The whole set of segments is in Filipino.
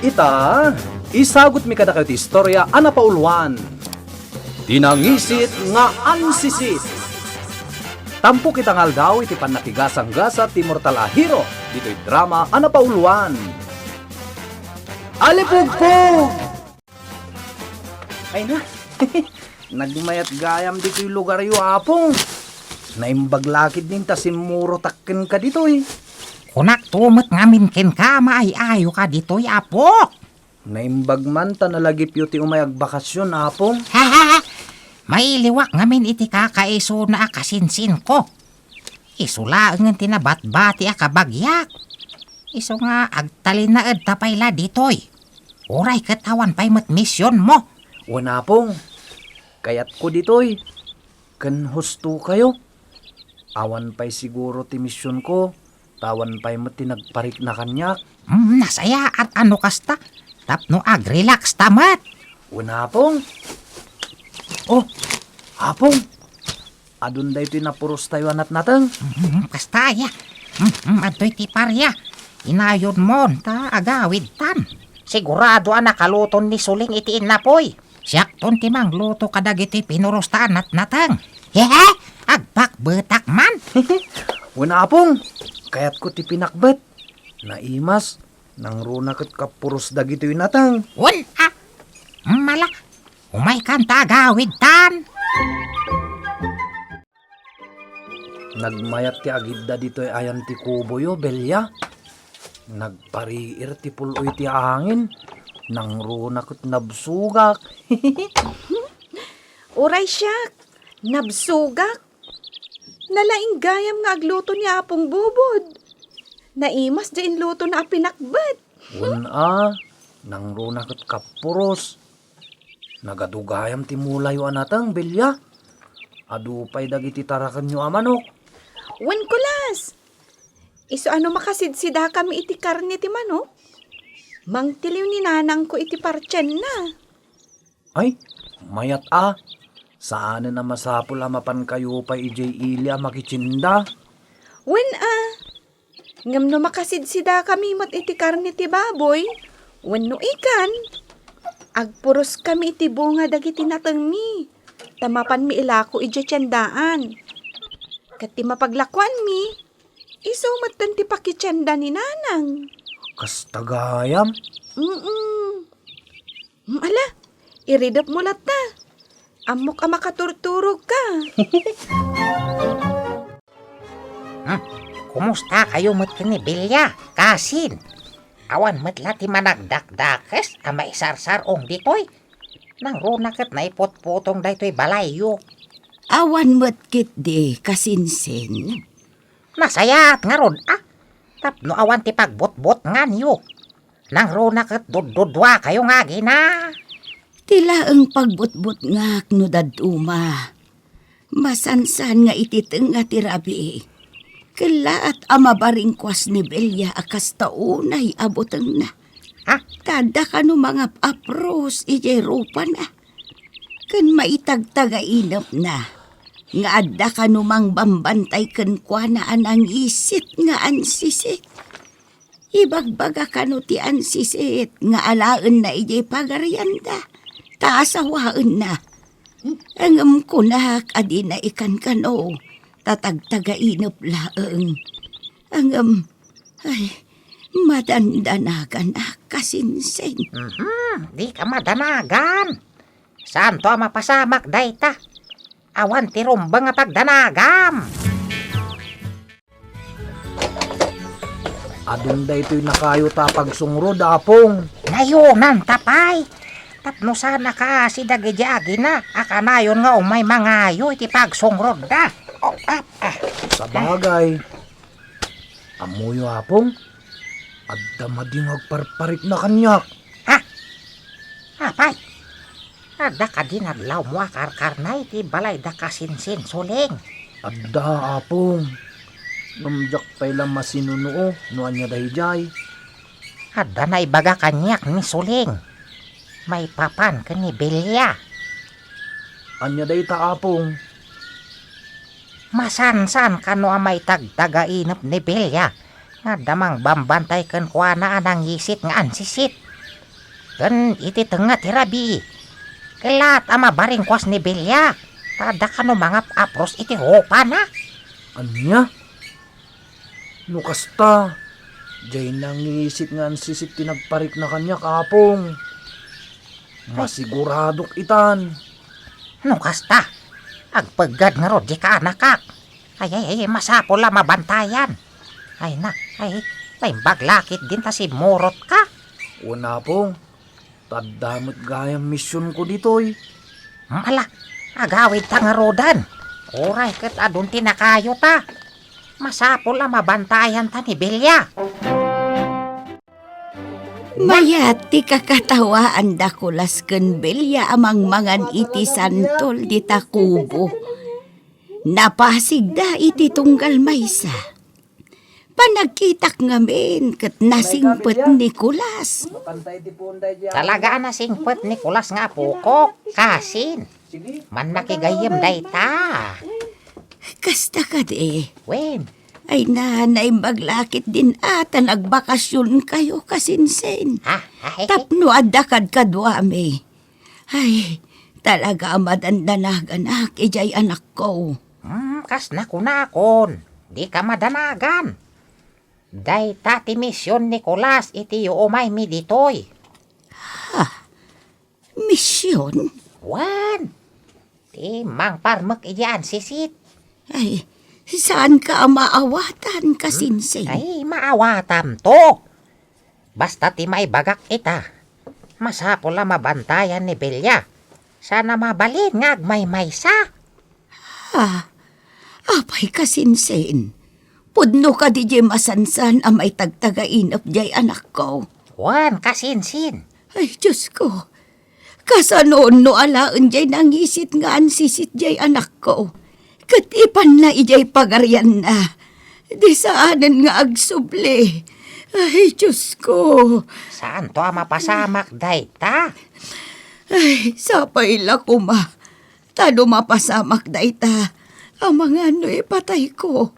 Ita, isagot mi kada kayo ti istorya ana pauluan. Tinangisit nga ansisit. Tampo kita ngal daw iti panakigasang-gasa ti mortal a hero dito'y drama ana pauluan. Alipugpug! Ay na, nagmayat gayam dito'y lugar yu apong. Naimbaglakid nin ta simuro takken ka dito'y. Kunak tumot ngamin ken ka maayayo ka dito'y apok. Naimbag man ta nalagip yu ti umayag bakasyon apong. Ha. May liwak ngamin iti kakaiso na akasinsin ko. Isula ang tinabat-bati akabagyak. Iso nga agtalin na ed tapayla dito'y. Uray katawan pa'y mat misyon mo. Wana pong, kayat ko dito'y. Kan husto kayo. Awan pa'y siguro ti misyon ko. Tawan pa'y mat tinagparik na kanyak. Nasaya at ano kasta. Tapno ag-relax tamat. Wana pong. Oh, apong. Adun da ito'y napuros tayo anat natang. Kastaya. Ado'y ti parya. Inayon mo, ta agawid tan. Sigurado ang nakaluton ni Suling itiin na poy. Siyakton ti mang luto kadag iti pinuros ta anat natang. Hehe, agbakbetak man. Wana apong. Kayat ko ti pinakbet. Naimas. Nang runakat kapuros dagito'y natang. Mala. Umay kanta agawid tan. Nagmayat ti agidda dito'y ayan ti kubo yo, Belya. Nagpariir ti puloy ti angin. Nang runakot nabsugak. Uray siyak, nabsugak. Nalaing gayam nga agluto ni Apong Bubod. Naimas diin luto na pinakbet. Nang runakot kapuros. Nagadugayam ti mulayo anatang, Belya. Adupay dagiti tarakan nyo amanok. Wen kulas. Iso ano makasidsida kami iti karne ti manok? Mangtiliw ni nanang ko iti parchen na. Ay, mayat Saan na masapul amapan kayo pa ijay ili makichinda? Wen ngam no makasidsida kami mat iti karne ti baboy. Wen no ikan. Agpuros kami iti bunga dagiti natang mi. Tamapan mi ilako iti tiyandaan. Kati mapaglakwan mi, iso matan ti pakitsyanda ni nanang. Kastagayam? Ala, iridap mo lata. Amok ka makaturturog ka. Kumusta kayo mat kini Bilya? Kasin. Awan matla ti managdakdakes ama isarsarong ditoy. Nang runakat na ipot-potong daytoy balayo. Awan matkit di kasinsin. Nasayat nga ron Tapno awan ti pagbot-bot nga niyo. Nang runakat dududwa kayo nga gina. Tila ang pagbutbut nga no daduma. Masansan nga ititeng nga tirabi. Kalaat amabaring kwas ni Belya akas taunay aboteng na. Kada ka no mga apros ijay rupa na. Kan maitagtagainap na. Nga adda ka no mang bambantay kan kwa na anang isit nga ansisit. Ibagbaga ka no ti ansisit nga alaan na ijay pagaryanda. Taasawaan na. Angam ko na adi na ikan ka no. Tatagtagainap laeng. Angam, madandanagan na kasinsin. Di ka madanagan. Saan to mapasamak dayta? Awan ti rumbang nga pagdanagam. Adun da ito'y nakayo tapagsungrod, apong. Nayunan tapay. Tapno sana ka si dagijagi na. Akanayon nga umay mangayo iti pagsungrod da. Sa bagay. Amuyo, apong. Adda mading agparparik na kanyak. Apay. Adda ka din adlaw mo akarkarnay ti balay da kasinsin Suling. Adda, apong. Namjak pa'y lang masinuno no anya dahijay. Adda na ibaga kanyak ni Suling. May papan ka ni Bilya. Anya dahi ta, apong. Masansan ka no amay tagtagainap ni Bilya. Nga damang bambantay kan kwa na anang yisit nga ansisit. Kan iti tengah ti Rabi. Kelat ama baring kuas ni Belia. Tada ka no mga apros iti hopa na. Anya? Nukasta. Jay nangisit nga ang sisit tinagparik na kanya kapong. Masiguradok itan. No kasta. Agpagad nga ro di ka anakak. Ay, masapol la mabantayan. Ay na, ay baglakit din ta si Murot ka. Una pong. Tadamot gayang misyon ko ditoy. Ala, agawid ta nga rodan. Oray kat adun tinakayo ta. Masapol la mabantayan ta ni Belia. Mayat ti kakatawaan da kulas ken Belia amang mangan iti santol di Takubo. Napasig da iti tunggal maysa. Panagkitak ngamin ket nasingpet ni Kulas. Talaga na singpet ni Kulas nga pukok. Kasin. Man nakigayem day ta. Kasta ka de. Wen. Ay nanay maglakit din ata nagbakasyon kayo kasinsen. Tapno adakad kadwami. Ay, talaga madandanagan ijay anak ko. Kas na kunakon. Di ka madanagan. Day tati misyon ni Kulas iti umay mi ditoy. Misyon? Wan. Ti mang parmek iyan sisit. Ay, saan ka maawatan kasinsen? Ay, maawatam to. Basta ti may bagak ita. Masapol la mabantayan ni Belia. Sana mabalin nga agmay maysa. Apay kasinsen. Pudno ka di masansan amay tagtagainap jay anak ko. Wan, kasinsin. Ay, Diyos ko. Kasanoon no alaan jay nangisit nga ansisit jay anak ko. Katipan na ijay pagaryan na. Di saanan nga agsuble. Ay, Diyos ko. Saan to mapasamak day ta? Ay, sapay la kuma. Tado mapasamak day ta. Ang mga ano'y patay ko.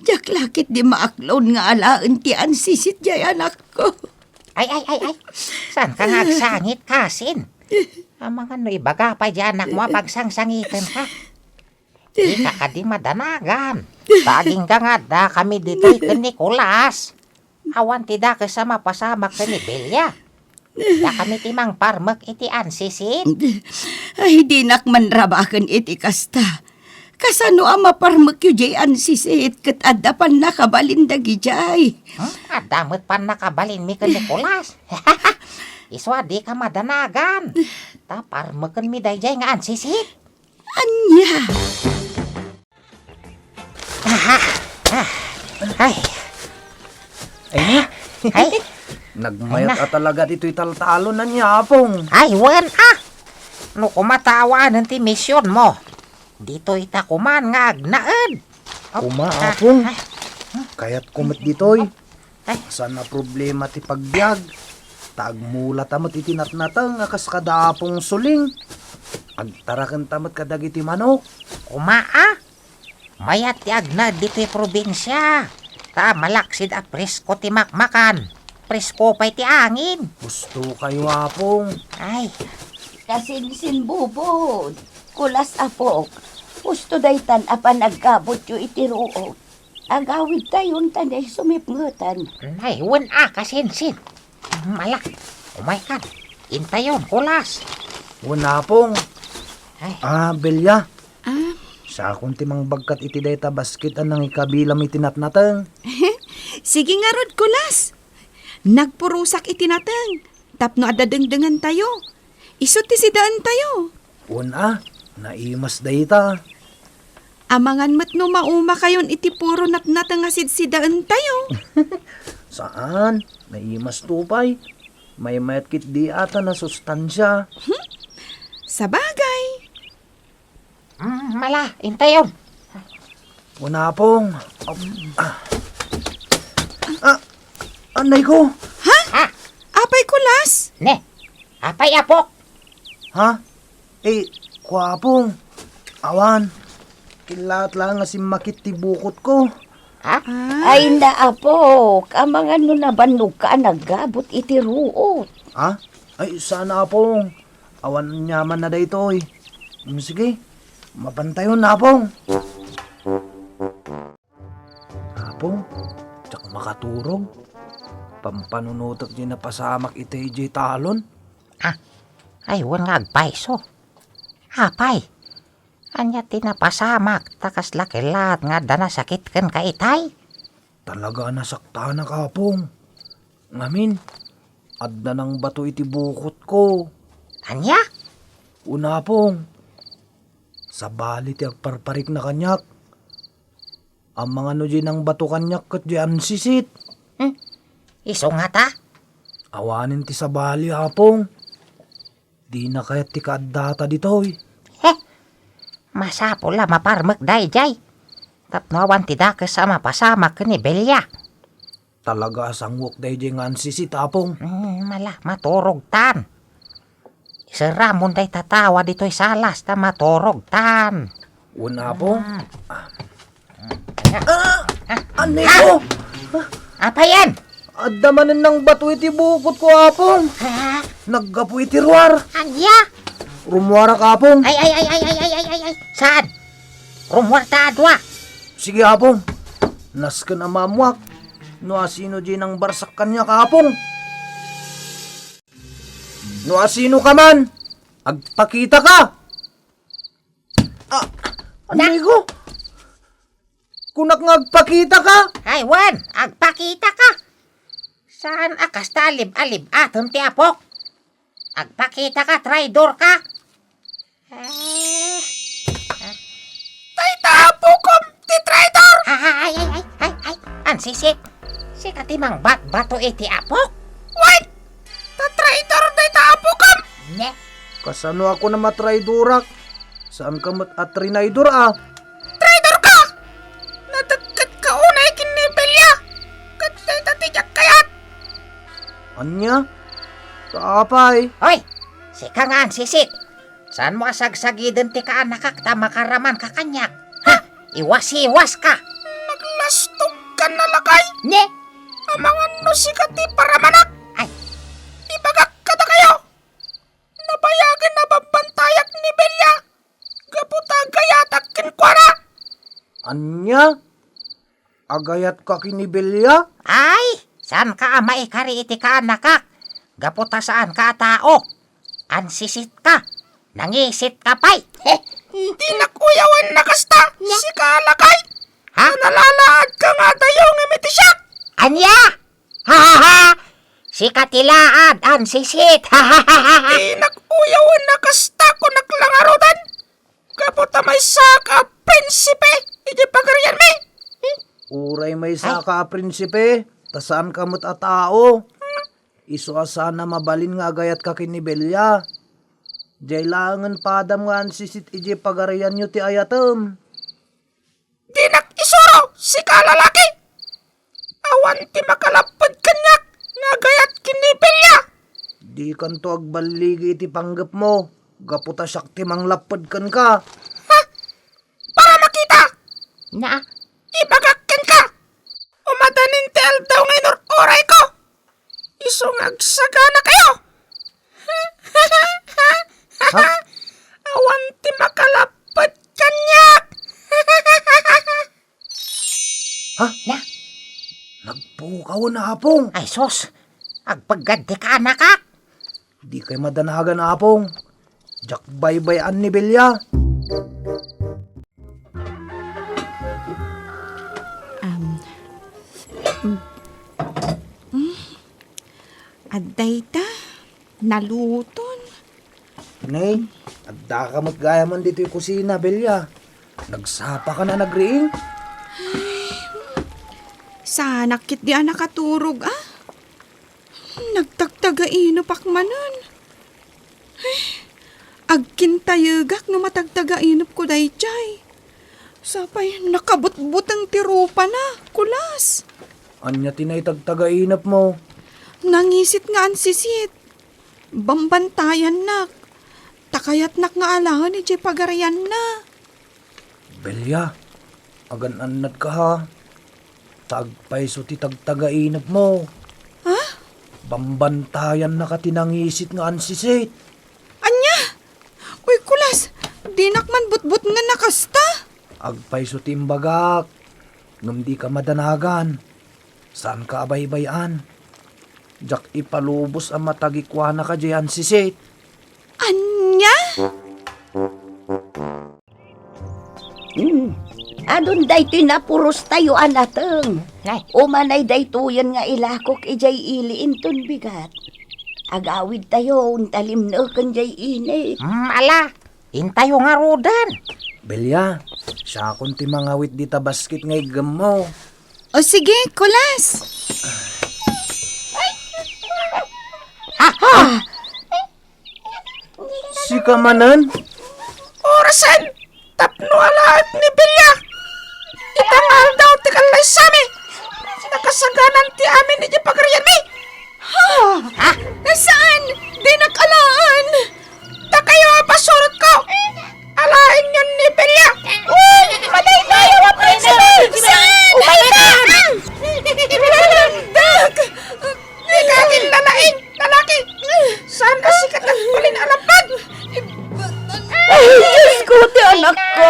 Diyak lakit di maaklon nga alaan ti ansisit jay anak ko. Ay. Saan ka nagsangit kasin? Ang mga no'y baga pa dyan anak mo pagsangsangitin ka. Di ka ka di madanagan. Taging ka nga da kami dito'y ka ni Kulas. Awan ti da kasama pasamak ka ni Belia. Da kami timang parmek iti ansisit. Ay, di nakmanrabakan iti kasta. Kasano ang maparmak yu jay ansisit kat adapan nakabalin dagi jay. Adamot pan nakabalin mi ka ni Kulas. Iswa di ka madanagan. Ta parmekan mi day jay nga ansisit. Anya? Ay. Ay na. Ay. Nagmayat at talaga dito'y taltalo na niya pong. Ay, wan No kumatawanan ti misyon mo. Dito ita kuman nga agnaed. Kumaapong. Kaya't kumat dito'y. Ay. Saan na problema ti pagbiag. Tagmula tamat itinatnatang akas kadapong suling. Agtarakan tamat kadag iti manok. Kumaa. Mayat ti agnad dito'y probinsya. Ta malaksid a presko ti makmakan. Presko pa'y ti angin. Gusto kayo apong. Ay. Kasinsin bubod. Kulas apok. Gusto daytan apan nagkabot yu iti ruot. Agawid tayon tanay sumipngutan. Ay, wan kasinsin. Malak. Umaykan. Intayon, Kulas. Wala pong. Ay. Belia. Sa akong timang bagkat iti dayta basket anang ikabilam itinatnatang. Sige nga rod, Kulas. Nagpurusak itinatang. Tapno adadengdengan tayo. Isot ti sidaan tayo. Una, naimas dayta. Amangan mat no mauma kayon iti puro natnatang nga sidaan tayo. Saan? Naimas tupay. May mayat kit di ata na sustansya. Sa bagay. Mala, intayon. Una pong. Anay ko. Apay, Kulas. Ne, apay apok. Ha? Kwapong. Awan. Kilat lang nga si makit ti bukot ko. Ay naapok. Amangan no nabannog ka nagabot iti ruot. Ha? Ay, sana apong. Awan nyaman na daytoy. Sige, mapantayon na apong. Apong, tsak makaturog. Pampanunutok di na pasamak iti ijay talon. Ay, wangag paiso. Apay, anya tinapasamak, takas lakilat nga dana sakit kan ka itay. Talaga nasakta na kapong. Ngamin, adda ng bato iti bukot ko. Anya? Una pong, sa balit yung parparik na kanyak. Ang mga no ng bato kanyak kat di ansisit. Iso nga ta? Awanin ti sa bali apong. Di na kaya ti kaadata ditoy. Masapo la maparmek day jay. Tapnawan ti dakes sa mapasamak ni Belya. Talaga sangwok day di nga ansisit apong. Mala, maturog tan. Seramon day tatawa dito'y salas ta maturog tan. Una pong. Anay ko! Apa yan? Adda manin ng bato iti bukot ko apong. Naggapo iti ruwar. Anya? Rumuara kapong. Ay. Saan? Rumwarta adwa. Sige apong. Nasken na mamuak. No asino di ng barsak kanya kapong. No asino ka man. Agpakita ka. Amigo. Kunak nga agpakita ka. Ay, Wan, agpakita ka. Saan akas talib-alib aton ti apok? Agpakita ka, traidor ka. Tay tapokom ti traitor! Ay. Ansisit. Si katimang bato iti apok. Wait! Ta traitor day tapokom! Ne, Kasano ako na matraydurak? Saan ka mat-atrinaydor Traitor ka! Nadagkat ka unay kinibelya! Katay tatijak kayat! Anya? Tapay. Hoy, si ka nga ansisit. Saan mo asagsagidin ti ka anakak ta makaraman ka kanyak? Ha? Iwas ka. Naglastog ka na lakay! Ne? Amangan no si kati paramanak! Ay. Ibagak ka na kayo! Nabayagan na babantayak ni Belya! Gaputa gayatak kinkwana! Anya? Agayat ka kinibilya? Ay, saan ka ama ikari iti ka anakak? Gaputa saan ka tao? Ansisit ka. Nangisit ka pa'y. Hindi nakuyawan na kasta! Si kalakay! Ha? Nalalaad ka nga tayong imitisyak! Anya? Ha! Si katilaad, ansisit. Ha! Di nakuyawan na kasta ko naklangarutan! Gaputa may saka prinsipe! Iji pagarian mi! Uray may saka, prinsipe. Tasaan ka mo't atao? Iso asana mabalin nga agayat ka kinibilya. Jailangan padam nga ansisit iji pagarian nyo ti ayatem. Di nakisuro si kalalaki! Awan ti makalapad kanyak nga gayat kinipilya! Di kanto agbaligi iti panggap mo. Gaputa siyak ti manglapad kan ka. Para makita! Na, Ibagakin ka! Umadanin ti aldaw ngayon oray ko! Isungagsaga na kayo! Ha? Awan ti makalapad kanyak! Ha? na. Nagpukaw na apong. Ay sos, agpaggaddi ka anakak. Di kay madanagan apong. Jak baybayan ni Belya. Adday ta, naluton. Nay, adda ka magaya man dito yung kusina, Belya. Nagsapa ka na nagriing. Sa nakit di nakaturog Nagtagtagaino pakmanan. Agkintayagak nga matagtagainop ko dayjay. Sapay nakabutbutang tirupa na, kulas. Anya tinay tagtagainap mo. Nangisit nga ansisit. Bambantayan nak. Takayat nak nga alangan ni Jay pagarayan na. Belya, agan-anad ka ha. Tagpaiso ti tagtagainap mo. Ha? Pambantayan na ka tinangisit nga ansisit. Anya? Uy, kulas, dinak man butbut nga nakasta. Agpay so timbagak. Ngam di ka madanagan. Saan ka abay-bayan? Jak ipalubos ang matagikwa na ka diyan sisit. Anya? Adon daytoy na puros tayo anateng. Nay, Umanay daytoyan nga ilakok ijay iliinton bigat. Agawid tayo, untalim na kan jay init. ala, intayo nga rodan. Belya, siya akong timangawit di tabasket ngay gamo. O sige, kulas. Si kamanan? Orasan, tapno alaat ni Bilya. Itangal daw ti kalay sami. Nakasaganan ti amin ni pagarian mi. Nasaan? Dinak alaan. Ta kayo pasurot ko. Alain yun ni Bilya. Patay tayo ang prinsipe. Umaytan. Dak! Ikagin lalain, lalaki. Saan ka sikat at kulin alampag? Ay, Diyos ko, ti anak ko.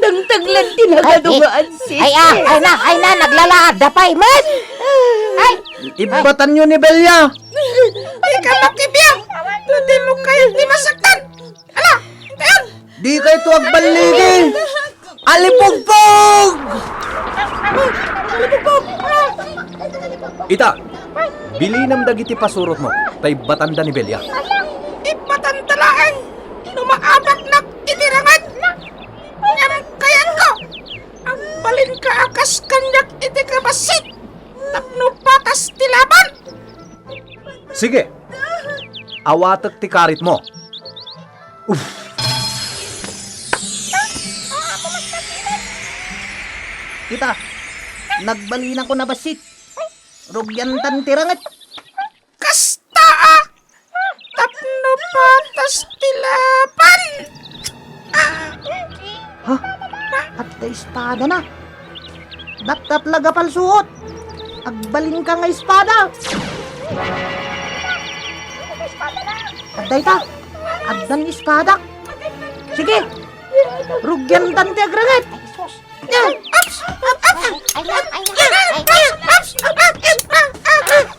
Dangtaglan tinagadugaan si. Ay na, naglalaad. Dapay, mas. Ay, Ibatan nyo ni Belya. ay ka makibiyang. Hindi mo kayo di masaktan. Ala, kayo. Di kayo tuwag baligi. Alipugpog! Ita, bilinam dagiti pasurot mo. Tay batanda ni Belya. Ipatantalaan. Numaabak na itirangan. Ngam kayan ko. Ang balin ka akas kanyak iti kabasit. Tapno patas tilaban. Sige. Awatek ti karit mo. Kita, nagbalina ko na basit. Rugyantan tirangat. Kasta ah. Tapno patas tilaban. At ta espada na. Dapat laga palsuot. Agbalin ka nga espada. Aday ta. Addan espada. Sige. Rugyantan ti agrangat.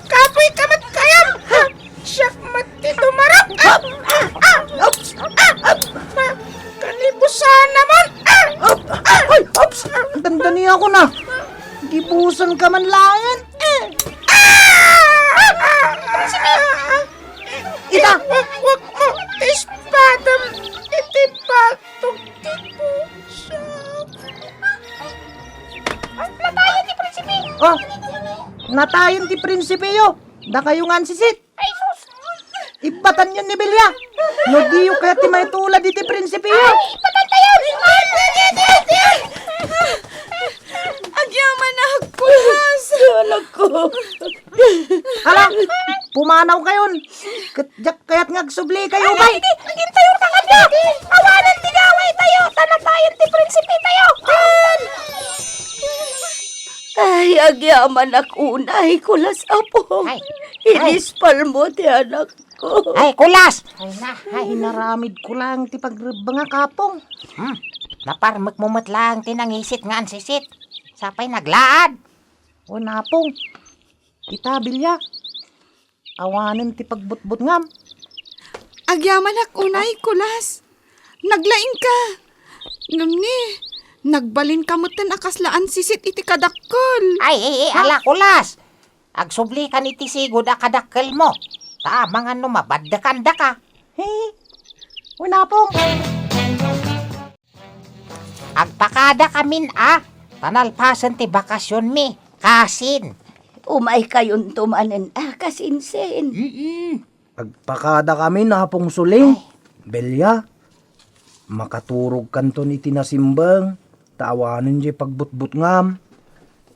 Kapoy kamat kayam. Siyak mati tumarap. Kanibusan naman. Ay, ops! Ang tanda niya ako na. Gibusan ka man langan. Ita! Wag mo. Ispadam. Iti patong tibusan. Natayan ni Prinsipe. Oh, natayin ti prinsipyo. Da kayo nga sisit. Ay, sus. Ibatan yun ni Bilya. No diyo kaya ti may tulad iti prinsipyo. Patantayan. Agyaman na kulas. Anak ko. Hala, pumanaw kayon. Katjak kaya't ngagsubli kayo ba? Gintayo ka kanya. Awanan tigaway tayo. Tanatayan ti Prinsipe tayo. Ay, agyaman akunay kulas apo. Ay, Inispal mo ti anak ko. Ay, kulas. Ay, naramid ko lang ti pagribang nga kapong. Naparmak mo matlang tinangisit nga ansisit. Sapay naglaad. O napong. Kita, Bilya. Awanan ti pagbutbut ngam. Agyaman ak unay, kulas. Naglaing ka. Ngamni, nagbalin kamutan akaslaan sisit iti kadakkel. Ay, ala kulas. Agsubli ka ni tisigod akadakkel mo. Taamangan no mabaddakan ka. Hey, o napong. Agpakada kamin Tanalpasan ti bakasyon mi. Kasin. Umay kayon tumanen kasinsin. Agpakada kami napong suling. Belya, makaturog kanton iti nasimbang. Tawanan di pagbutbut ngam.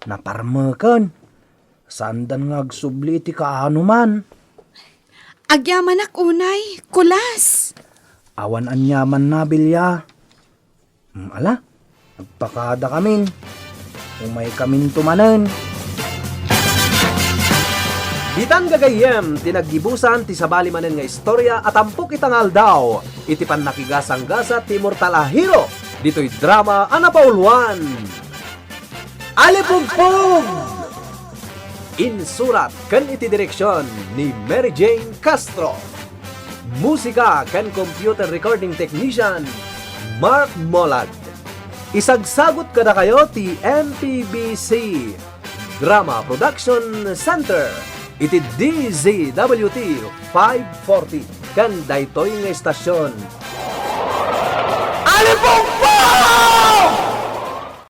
Naparmakan. Sandan nga agsubli iti kaano man. Agyaman ak unay, kulas. Awan anyaman na, Belya. Ala, agpakada kamin. Umay kamin tumanen. Bitan gagayem, tinaggibusan ti sabali manen nga istorya at ampok itangal daw. Iti pan nakigasang gasa ti Mortal Ahiro. Dito'y drama anapauluan. Alipugpug! Insurat kan iti direksyon ni Mary Jane Castro. Musika kan computer recording technician Mark Molag. Isagsagot kada kayo ti MPBC Drama Production Center. Iti DZWT 540 kan daytoy nga estasyon. Alipong